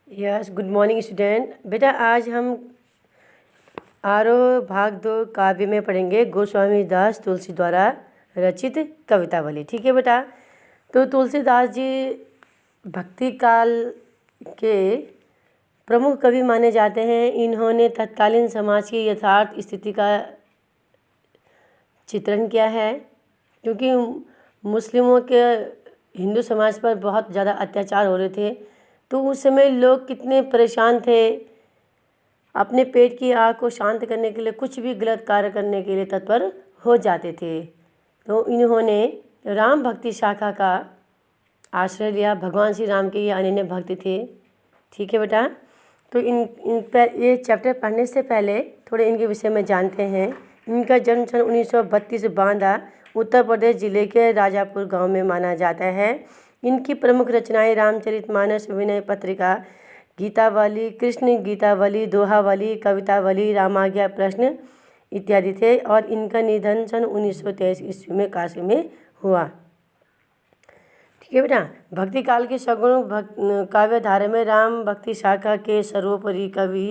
Yes, good morning student. बेटा आज हम आरोह भाग 2 काव्य में पढ़ेंगे गोस्वामी दास तुलसी द्वारा रचित कवितावली। ठीक है बेटा। तो तुलसीदास जी भक्ति काल के प्रमुख कवि माने जाते हैं। इन्होंने तत्कालीन समाज की यथार्थ स्थिति का चित्रण किया है, क्योंकि मुस्लिमों के हिंदू समाज पर बहुत ज़्यादा अत्याचार हो रहे थे। तो उस समय लोग कितने परेशान थे, अपने पेट की आग को शांत करने के लिए कुछ भी गलत कार्य करने के लिए तत्पर हो जाते थे। तो इन्होंने राम भक्ति शाखा का आश्रय लिया। भगवान श्री राम के ये अनन्य भक्त थे। ठीक है बेटा। तो इन पर ये चैप्टर पढ़ने से पहले थोड़े इनके विषय में जानते हैं। इनका जन्म सन 1932 बांदा उत्तर प्रदेश जिले के राजापुर गांव में माना जाता है। इनकी प्रमुख रचनाएं रामचरितमानस, विनय पत्रिका, गीतावली, कृष्ण गीतावली, दोहावली, कवितावली, रामाज्ञा प्रश्न इत्यादि थे। और इनका निधन सन 1923 ईस्वी में काशी में हुआ। ठीक है बेटा। भक्ति काल के सगुण काव्य धारा में राम भक्ति शाखा के सर्वोपरि कवि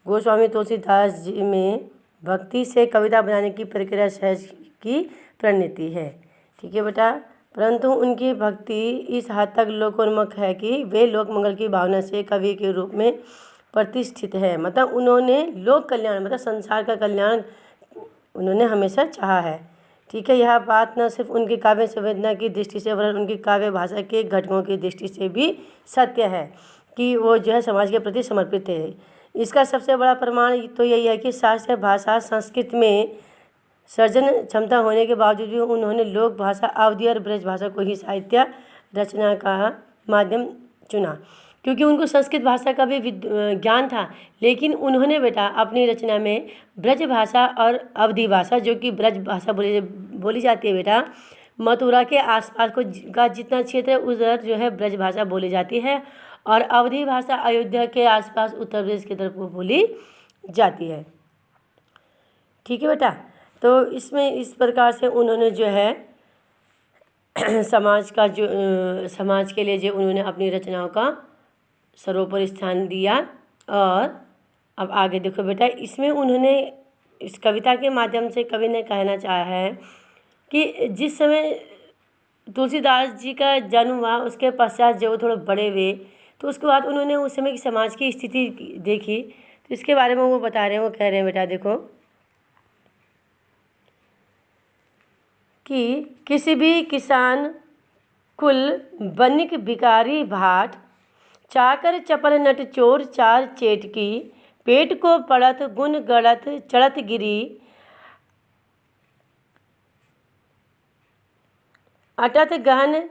गोस्वामी तुलसीदास जी में भक्ति से कविता बनाने की प्रक्रिया सहज की प्रणति है। ठीक है बेटा। परंतु उनकी भक्ति इस हद तक लोकोन्मुख है कि वे लोक मंगल की भावना से कवि के रूप में प्रतिष्ठित है। मतलब उन्होंने लोक कल्याण, मतलब संसार का कल्याण उन्होंने हमेशा चाहा है। ठीक है। यह बात न सिर्फ उनकी काव्य संवेदना की दृष्टि से वरन उनकी काव्य भाषा के घटकों की दृष्टि से भी सत्य है कि वो जो है समाज के प्रति समर्पित थे। इसका सबसे बड़ा प्रमाण तो यही है कि शास्त्रीय भाषा संस्कृत में सर्जन क्षमता होने के बावजूद भी उन्होंने लोक भाषा अवधी और ब्रज भाषा को ही साहित्य रचना का माध्यम चुना, क्योंकि उनको संस्कृत भाषा का भी ज्ञान था। लेकिन उन्होंने बेटा अपनी रचना में ब्रज भाषा और अवधी भाषा, जो कि ब्रज भाषा बोली जाती है बेटा, मथुरा के आसपास का जितना क्षेत्र है उधर जो है ब्रज भाषा बोली जाती है, और अवधी भाषा अयोध्या के आसपास उत्तर प्रदेश की तरफ बोली जाती है। ठीक है बेटा। तो इसमें इस प्रकार से उन्होंने जो है समाज के लिए जो उन्होंने अपनी रचनाओं का सर्वोपरि स्थान दिया। और अब आगे देखो बेटा, इसमें उन्होंने इस कविता के माध्यम से कवि ने कहना चाहा है कि जिस समय तुलसीदास जी का जन्म हुआ उसके पश्चात जब वो थोड़े बड़े हुए तो उसके बाद उन्होंने उस समय की समाज की स्थिति देखी। तो इसके बारे में वो बता रहे हैं, वो कह रहे हैं बेटा देखो कि किसी भी किसान कुल बनिक भिखारी भाट, चाकर चपल नट चोर चार चेट की, पेट को पड़त गुण गड़त चढ़त गिरी, अटत गहन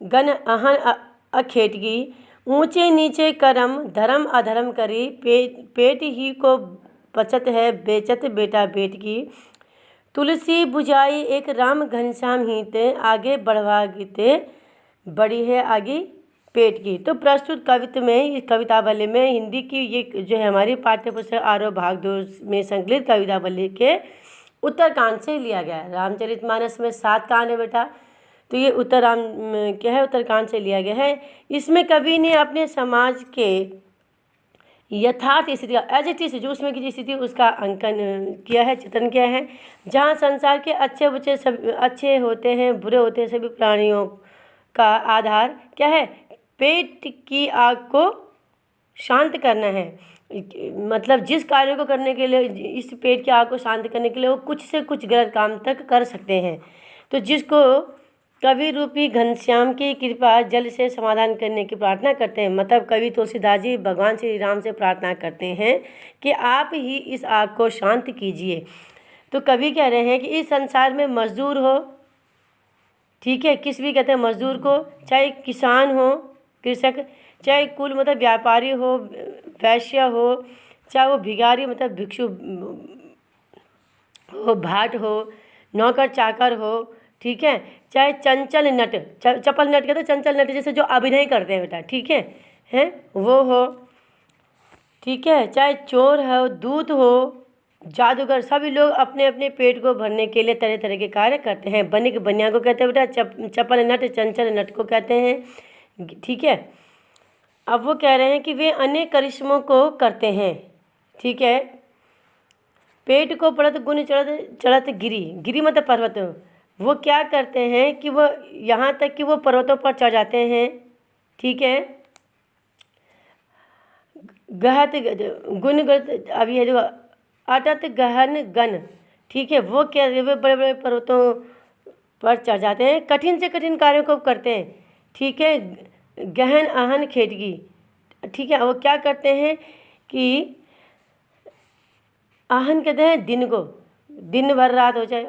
गन अहन अखेटगी, ऊंचे नीचे करम धर्म अधर्म करी, पेट ही को बचत है बेचत बेटा बेट की, तुलसी बुझाई एक राम घनश्याम हित, आगे बढ़वा गीते बड़ी है आगे पेट की। तो प्रस्तुत कविता में, इस कवितावली में हिंदी की ये जो है हमारी पाठ्य पुस्तक आरोह भाग 2 में संकलित कवितावली के उत्तरकांड से लिया गया है। रामचरितमानस में 7 कांड है बेटा, तो ये उत्तरकांड से लिया गया है। इसमें कवि ने अपने समाज के यथार्थ स्थिति का एज इट इज जो उसमें की स्थिति उसका अंकन किया है, चित्रण किया है। जहाँ संसार के अच्छे बच्चे सब अच्छे होते हैं, बुरे होते हैं, सभी प्राणियों का आधार क्या है? पेट की आग को शांत करना है। मतलब जिस कार्य को करने के लिए, इस पेट की आग को शांत करने के लिए वो कुछ से कुछ गलत काम तक कर सकते हैं। तो जिसको कवि रूपी घनश्याम की कृपा जल से समाधान करने की प्रार्थना करते हैं। मतलब कवि तुलसीदास जी भगवान श्री राम से प्रार्थना करते हैं कि आप ही इस आग को शांत कीजिए। तो कवि कह रहे हैं कि इस संसार में मजदूर हो, ठीक है, किस भी कहते हैं मजदूर को, चाहे किसान हो, कृषक, चाहे कुल मतलब व्यापारी हो, वैश्य हो, चाहे वो भिखारी मतलब भिक्षु हो, भाट हो, नौकर चाकर हो, ठीक है, चाहे चंचल नट, चपल नट कहते हैं चंचल नट, जैसे जो अभिनय करते हैं बेटा, ठीक है, हैं वो हो, ठीक है, चाहे चोर हो, दूत हो, जादूगर, सभी लोग अपने अपने पेट को भरने के लिए तरह तरह के कार्य करते हैं। बनिक बनिया को कहते हैं बेटा, चपल नट चंचल नट को कहते हैं। ठीक है। अब वो कह रहे हैं कि वे अनेक करिश्मों को करते हैं। ठीक है, पेट को पड़त गुण चढ़त चढ़त गिरी, गिरी मतलब पर्वत। वो क्या करते हैं कि वो यहाँ तक कि वो पर्वतों पर चढ़ जाते हैं। ठीक है, गहत गुण गत, अब ये जो अटत गहन गन, ठीक है, वो क्या, वे बड़े बड़े पर्वतों पर चढ़ जाते हैं, कठिन से कठिन कार्यों को करते हैं। ठीक है, गहन आहन खेटगी। ठीक है, वो क्या करते हैं कि आहन कहते हैं दिन को, दिन भर रात हो चाहे,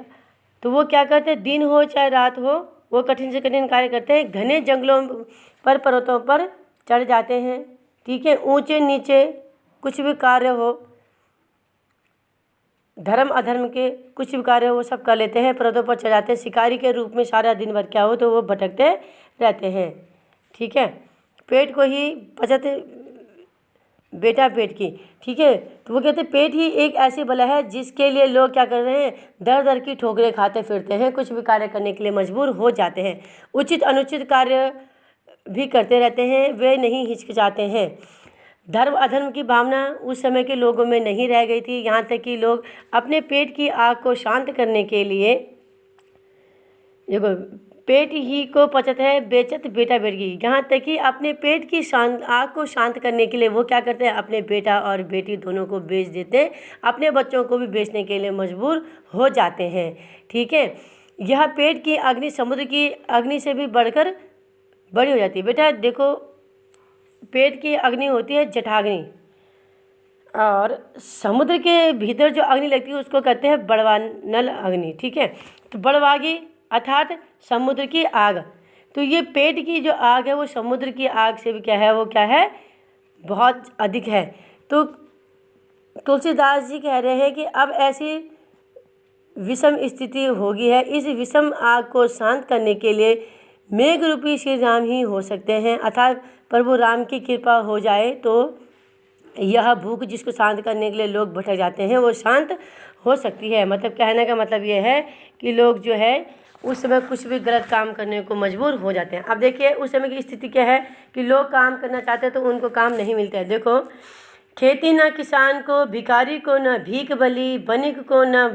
तो वो क्या करते हैं, दिन हो चाहे रात हो, वो कठिन से कठिन कार्य करते हैं, घने जंगलों पर पर्वतों पर चढ़ जाते हैं। ठीक है, ऊंचे नीचे कुछ भी कार्य हो, धर्म अधर्म के कुछ भी कार्य हो, वो सब कर लेते हैं, पर्वतों पर चढ़ जाते हैं, शिकारी के रूप में सारा दिन भर क्या हो तो वो भटकते रहते हैं। ठीक है, पेट को ही बचत बेटा पेट की। ठीक है, तो वो कहते हैं पेट ही एक ऐसी बला है जिसके लिए लोग क्या कर रहे हैं, दर दर की ठोकरें खाते फिरते हैं, कुछ भी कार्य करने के लिए मजबूर हो जाते हैं, उचित अनुचित कार्य भी करते रहते हैं, वे नहीं हिचकिचाते हैं। धर्म अधर्म की भावना उस समय के लोगों में नहीं रह गई थी, यहाँ तक कि लोग अपने पेट की आग को शांत करने के लिए, देखो, पेट ही को पचत है बेचत बेटा बेटी, यहाँ तक कि अपने पेट की आग को शांत करने के लिए वो क्या करते हैं, अपने बेटा और बेटी दोनों को बेच देते हैं, अपने बच्चों को भी बेचने के लिए मजबूर हो जाते हैं। ठीक है, यह पेट की अग्नि समुद्र की अग्नि से भी बढ़कर बड़ी हो जाती है। बेटा देखो, पेट की अग्नि होती है जठाग्नि, और समुद्र के भीतर जो अग्नि लगती है उसको कहते हैं बड़वानल अग्नि। ठीक है, तो बड़वागी अर्थात समुद्र की आग। तो ये पेट की जो आग है वो समुद्र की आग से भी क्या है, वो क्या है, बहुत अधिक है। तो तुलसीदास जी कह रहे हैं कि अब ऐसी विषम स्थिति हो गई है, इस विषम आग को शांत करने के लिए मेघ रूपी श्री राम ही हो सकते हैं, अर्थात प्रभु राम की कृपा हो जाए तो यह भूख जिसको शांत करने के लिए लोग भटक जाते हैं वो शांत हो सकती है। मतलब कहने का मतलब ये है कि लोग जो है उस समय कुछ भी गलत काम करने को मजबूर हो जाते हैं। अब देखिए उस समय की स्थिति क्या है कि लोग काम करना चाहते हैं तो उनको काम नहीं मिलता है। देखो, खेती न किसान को, भिखारी को न भीख बली, बनिक को न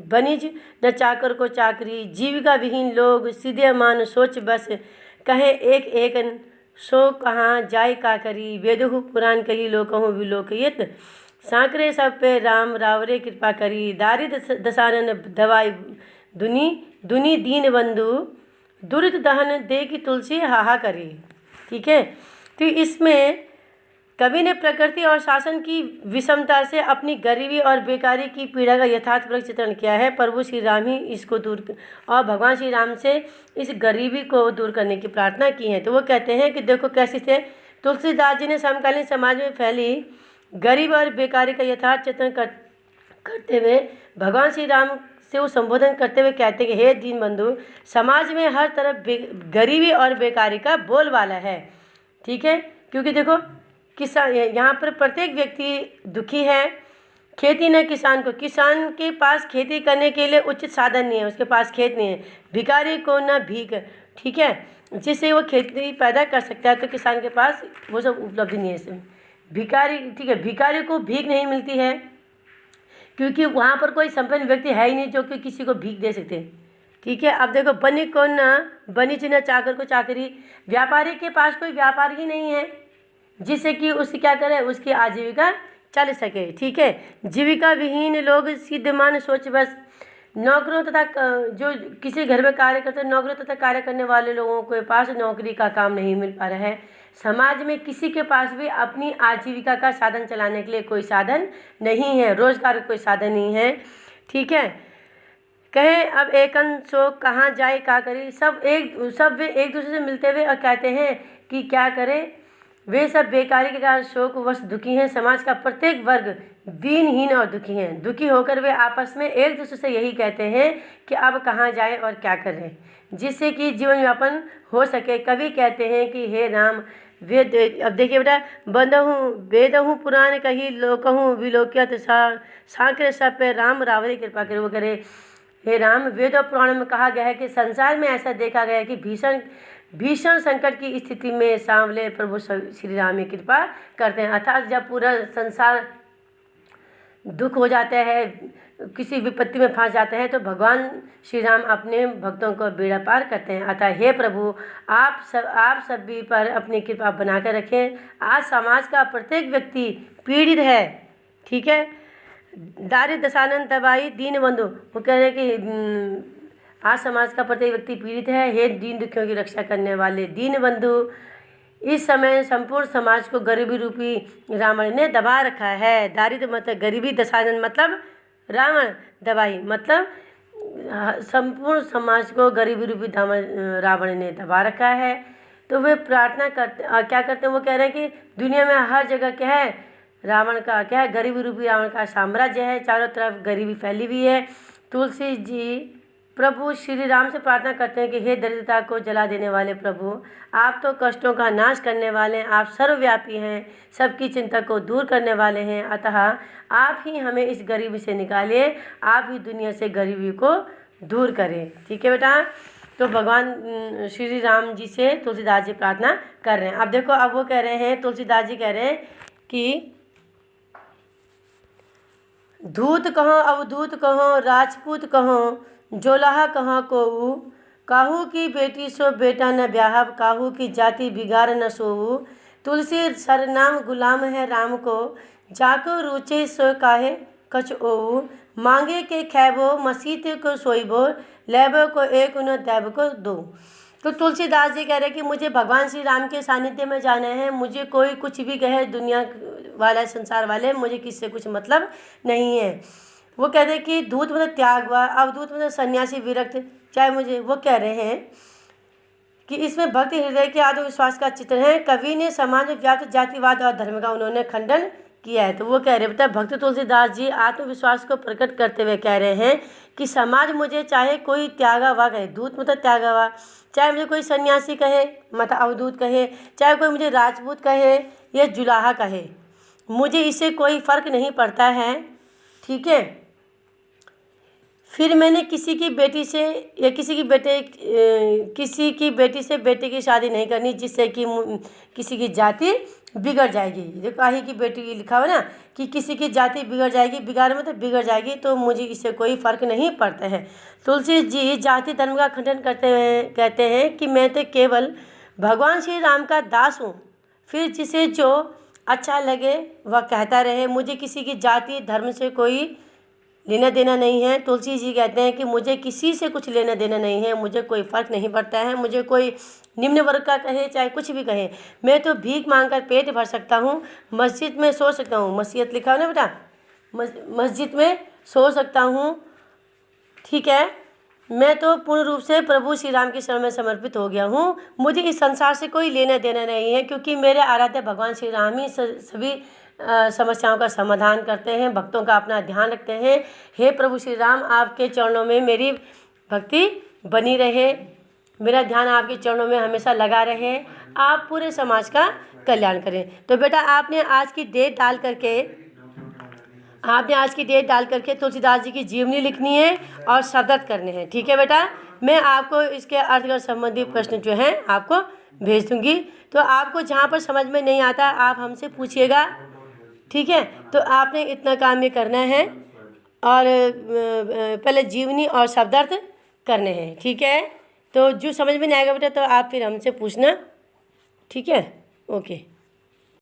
बनिज, न चाकर को चाकरी, जीविका विहीन लोग सीधे मान सोच बस, कहे एक एक सो कहाँ जाय का करी, वेदहु पुराण कही लोकहु विलोकयित, सांकरे सब पे राम रावरे कृपा करी, दारिद्र दसानन दवाई दुनी, दुनी दीन बंधु दुरित दहन दे की तुलसी हाहा करी। ठीक है, तो इसमें कवि ने प्रकृति और शासन की विषमता से अपनी गरीबी और बेकारी की पीड़ा का यथार्थपूर्वक चित्रण किया है। प्रभु श्री राम ही इसको दूर और भगवान श्री राम से इस गरीबी को दूर करने की प्रार्थना की है। तो वो कहते हैं कि देखो कैसे थे, तुलसीदास जी ने समकालीन समाज में फैली गरीब और बेकारी का यथार्थ चित्रण करते हुए भगवान श्री राम से वो संबोधन करते हुए कहते हैं कि हे दीन बंधु, समाज में हर तरफ गरीबी और बेकारी का बोलबाला है। ठीक है, क्योंकि देखो किसान, यहाँ पर प्रत्येक व्यक्ति दुखी है। खेती न किसान को, किसान के पास खेती करने के लिए उचित साधन नहीं है, उसके पास खेत नहीं है। भिखारी को न भीख, ठीक है, जिससे वो खेती पैदा कर सकता है, तो किसान के पास वो सब उपलब्धि नहीं है इसमें। भिखारी, ठीक है, भिखारी को भीख नहीं मिलती है क्योंकि वहाँ पर कोई संपन्न व्यक्ति है ही नहीं जो कि किसी को भीख दे सकते। ठीक है, अब देखो, बनिक को न बनिज, न चाकर को चाकरी, व्यापारी के पास कोई व्यापार ही नहीं है जिससे कि उसकी क्या करे, उसकी आजीविका चल सके। ठीक है, जीविका विहीन लोग सिद्धमान सोच बस, नौकरों तथा जो किसी घर में कार्य करते हैं, नौकरों तथा कार्य करने वाले लोगों के पास नौकरी का काम नहीं मिल पा रहा है। समाज में किसी के पास भी अपनी आजीविका का साधन चलाने के लिए कोई साधन नहीं है, रोजगार का कोई साधन नहीं है। ठीक है, कहें अब एकन सो कहाँ जाए का करी, सब वे एक दूसरे से मिलते हुए और कहते हैं कि क्या करें, वे सब बेकारी के कारण शोकवश दुखी हैं। समाज का प्रत्येक वर्ग दीनहीन और दुखी हैं। दुखी होकर वे आपस में एक दूसरे से यही कहते हैं कि अब कहाँ जाए और क्या करें जिससे कि जीवन यापन हो सके। कवि कहते हैं कि हे राम वेद, अब देखिए बेटा, बंदहूँ वेदहूँ पुराण कही लोकहूँ विलोक्यत, सांक्र सब पे राम रावरी कृपा करे वो करे। हे राम, वेद और पुराण में कहा गया है कि संसार में ऐसा देखा गया है कि भीषण भीषण संकट की स्थिति में सांवले प्रभु श्री राम की कृपा करते हैं। अर्थात जब पूरा संसार दुख हो जाता है, किसी विपत्ति में फंस जाते हैं, तो भगवान श्री राम अपने भक्तों को बेड़ा पार करते हैं। अतः हे प्रभु, आप सभी पर अपनी कृपा बनाकर रखें। आज समाज का प्रत्येक व्यक्ति पीड़ित है, ठीक है। दारिद्र दशानन दबाई दीन बंधु, वो कह रहे हैं कि आज समाज का प्रत्येक व्यक्ति पीड़ित है। हे दीन दुखियों की रक्षा करने वाले दीन बंधु, इस समय संपूर्ण समाज को गरीबी रूपी रावण ने दबा रखा है। दारिद्र मतलब गरीबी, दशानन मतलब रावण, दबाई मतलब संपूर्ण समाज को गरीबी रूपी रावण ने दबा रखा है। तो वे प्रार्थना करते, क्या करते हैं, वो कह रहे हैं कि दुनिया में हर जगह क्या है, रावण का क्या है, गरीबी रूपी रावण का साम्राज्य है, चारों तरफ गरीबी फैली हुई है। तुलसी जी प्रभु श्री राम से प्रार्थना करते हैं कि हे दरिद्रता को जला देने वाले प्रभु, आप तो कष्टों का नाश करने वाले हैं, आप सर्वव्यापी हैं, सबकी चिंता को दूर करने वाले हैं। अतः आप ही हमें इस गरीबी से निकालिए, आप ही दुनिया से गरीबी को दूर करें। ठीक है बेटा, तो भगवान श्री राम जी से तुलसीदास जी प्रार्थना कर रहे हैं। अब देखो, अब वो कह रहे हैं, तुलसीदास जी कह रहे हैं कि धूत कहो अवधूत कहो राजपूत कहो जोलाहा कहाँ कोऊ, काहू की बेटी सो बेटा न ब्याहब, काहू की जाति बिगाड़ न सोऊ। तुलसी सरनाम गुलाम है राम को, जाको रुचे सो काहे कछ ओऊ। मांगे के खैबो मसीत को सोइबो, लेबो को एक न दैब को दो। तो तुलसीदास जी कह रहे हैं कि मुझे भगवान श्री राम के सानिध्य में जाना है। मुझे कोई कुछ भी कहे, दुनिया वाला संसार वाले, मुझे किससे कुछ मतलब नहीं है। वो कह रहे हैं कि दूत मतलब त्याग हुआ, अवधूत मतलब सन्यासी विरक्त, चाहे मुझे, वो कह रहे हैं कि इसमें भक्ति हृदय के आत्मविश्वास का चित्र है। कवि ने समाज में व्याप्त जातिवाद और धर्म का उन्होंने खंडन किया है। तो वो कह रहे हैं, भक्त तुलसीदास जी आत्मविश्वास को प्रकट करते हुए कह रहे हैं कि समाज मुझे चाहे कोई त्यागा हुआ कहे, दूत मतलब त्यागा हुआ, चाहे मुझे कोई सन्यासी कहे मतलब अवधूत कहे, चाहे कोई मुझे राजपूत कहे या जुलाहा कहे, मुझे इससे कोई फ़र्क नहीं पड़ता है। ठीक है। फिर मैंने किसी की बेटी से या किसी की बेटी से बेटे की शादी नहीं करनी, जिससे कि किसी की जाति बिगड़ जाएगी। देखो, काही की बेटी लिखा हुआ ना कि किसी की जाति बिगड़ जाएगी, बिगाड़ मतलब बिगड़ जाएगी, तो मुझे इससे कोई फ़र्क नहीं पड़ता है। तुलसी जी जाति धर्म का खंडन करते हुए कहते हैं कि मैं तो केवल भगवान श्री राम का दास हूँ, फिर जिसे जो अच्छा लगे वह कहता रहे, मुझे किसी की जाति धर्म से कोई लेना देना नहीं है। तुलसी जी कहते हैं कि मुझे किसी से कुछ लेना देना नहीं है, मुझे कोई फ़र्क नहीं पड़ता है। मुझे कोई निम्न वर्ग का कहे चाहे कुछ भी कहे, मैं तो भीख मांगकर पेट भर सकता हूँ, मस्जिद में सो सकता हूँ, मसीहत लिखा हो ना बेटा, मस्जिद में सो सकता हूँ। ठीक है, मैं तो पूर्ण रूप से प्रभु श्री राम के शरण में समर्पित हो गया हूँ। मुझे इस संसार से कोई लेना देना नहीं है, क्योंकि मेरे आराध्य भगवान श्री राम ही सभी समस्याओं का समाधान करते हैं, भक्तों का अपना ध्यान रखते हैं। हे प्रभु श्री राम, आपके चरणों में मेरी भक्ति बनी रहे, मेरा ध्यान आपके चरणों में हमेशा लगा रहे, आप पूरे समाज का कल्याण करें। तो बेटा, आपने आज की डेट डाल करके तुलसीदास जी की जीवनी लिखनी है और शब्दार्थ करने हैं। ठीक है बेटा, मैं आपको इसके अर्थगत संबंधी प्रश्न जो हैं आपको भेज दूंगी, तो आपको जहाँ पर समझ में नहीं आता आप हमसे पूछिएगा। ठीक है, तो आपने इतना काम ये करना है, और पहले जीवनी और शब्दार्थ करने हैं। ठीक है, तो जो समझ में नहीं आएगा बेटा तो आप फिर हमसे पूछना। ठीक है, ओके।